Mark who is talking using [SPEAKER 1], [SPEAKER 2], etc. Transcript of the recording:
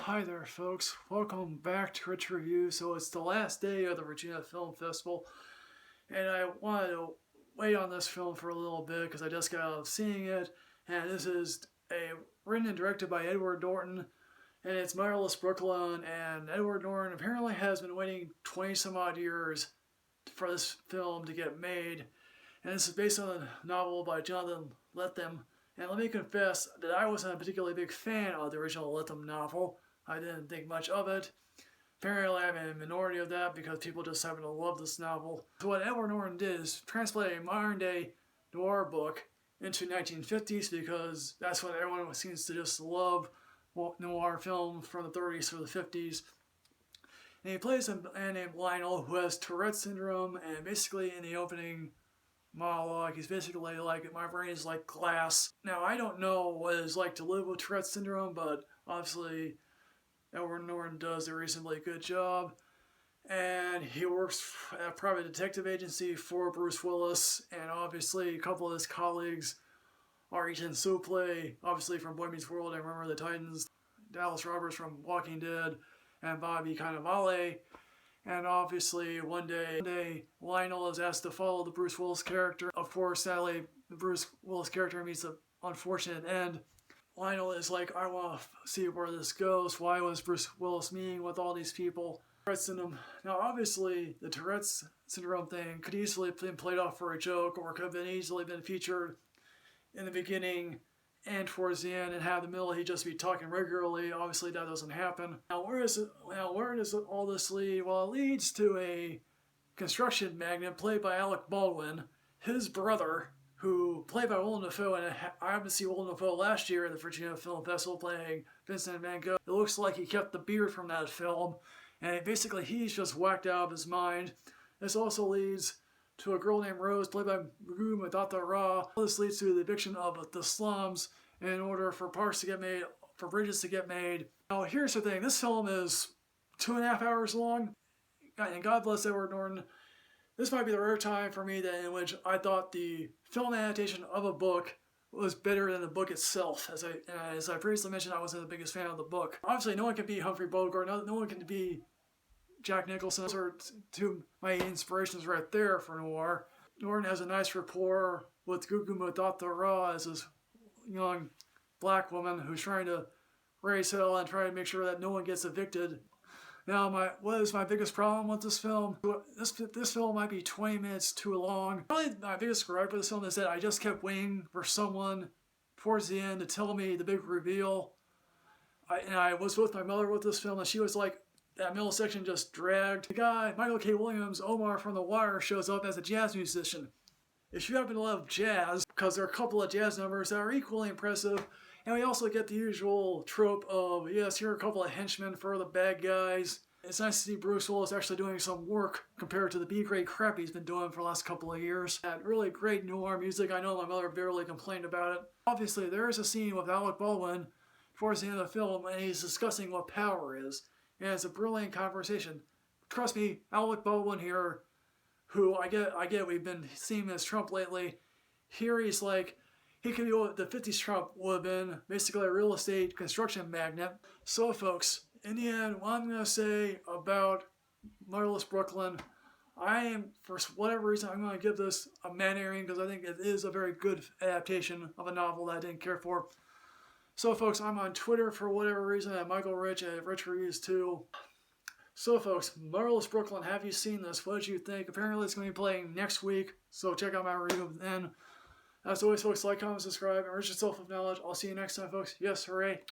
[SPEAKER 1] Hi there folks, welcome back to Rich Review. So it's the last day of the Virginia Film Festival and I wanted to wait on this film for a little bit because I just got out of seeing it, and this is written and directed by Edward Norton, and it's Motherless Brooklyn. And Edward Norton apparently has been waiting 20 some odd years for this film to get made, and this is based on a novel by Jonathan Lethem. And let me confess that I wasn't a particularly big fan of the original Lethem novel. I didn't think much of it. Apparently I'm in a minority of that because people just happen to love this novel. So what Edward Norton did is translate a modern day noir book into 1950s, because that's what everyone seems to just love, noir film from the 30s or the 50s. And he plays a man named Lionel who has Tourette syndrome, and basically in the opening monologue, he's basically like, my brain is like glass. Now, I don't know what it's like to live with Tourette syndrome, but obviously Edward Norton does a reasonably good job. And he works at a private detective agency for Bruce Willis, and obviously a couple of his colleagues are Ethan Suplee, obviously from Boy Meets World and Remember the Titans, Dallas Roberts from Walking Dead, and Bobby Cannavale. And obviously one day Lionel is asked to follow the Bruce Willis character. Of course, sadly, the Bruce Willis character meets an unfortunate end. Lionel is like, I want to see where this goes. Why was Bruce Willis meeting with all these people? Tourette syndrome. Now, obviously, the Tourette syndrome thing could easily have been played off for a joke, or could have easily been featured in the beginning and towards the end, and have the middle he'd just be talking regularly. Obviously, that doesn't happen. Now, where does all this lead? Well, it leads to a construction magnate played by Alec Baldwin, his brother, who played by Willem Dafoe, and I happened to see Willem Dafoe last year at the Virginia Film Festival playing Vincent Van Gogh. It looks like he kept the beard from that film, and basically he's just whacked out of his mind. This also leads to a girl named Rose, played by Matata Ra. This leads to the eviction of the slums in order for parks to get made, for bridges to get made. Now, here's the thing. This film is 2.5 hours long, and God bless Edward Norton. This might be the rare time for me in which I thought the film adaptation of a book was better than the book itself. As I previously mentioned, I wasn't the biggest fan of the book. Obviously, no one can be Humphrey Bogart. No one can be Jack Nicholson. Those are two my inspirations right there for noir. Norton has a nice rapport with Gugu Mbatha-Raw as his young black woman who's trying to raise hell and try to make sure that no one gets evicted. Now, what is my biggest problem with this film? This film might be 20 minutes too long. Probably my biggest gripe with this film is that I just kept waiting for someone towards the end to tell me the big reveal. I was with my mother with this film, and she was like, that middle section just dragged. The guy, Michael K. Williams, Omar from The Wire, shows up as a jazz musician. If you happen to love jazz, because there are a couple of jazz numbers that are equally impressive, and we also get the usual trope of, yes, here are a couple of henchmen for the bad guys. It's nice to see Bruce Willis actually doing some work compared to the B-grade crap he's been doing for the last couple of years. That really great noir music. I know my mother barely complained about it. Obviously, there is a scene with Alec Baldwin towards the end of the film, and he's discussing what power is. And it's a brilliant conversation. Trust me, Alec Baldwin here, who I get we've been seeing him as Trump lately. Here he's like, he could be what the 50s Trump would have been, basically a real estate construction magnate. So folks, in the end, what I'm going to say about Motherless Brooklyn, for whatever reason, I'm going to give this a man-earing because I think it is a very good adaptation of a novel that I didn't care for. So folks, I'm on Twitter for whatever reason at Michael Rich at Rich Reviews 2. So folks, Motherless Brooklyn, have you seen this? What did you think? Apparently it's going to be playing next week, so check out my review then. As always folks, like, comment, subscribe, and enrich yourself with knowledge. I'll see you next time folks. Yes, hooray.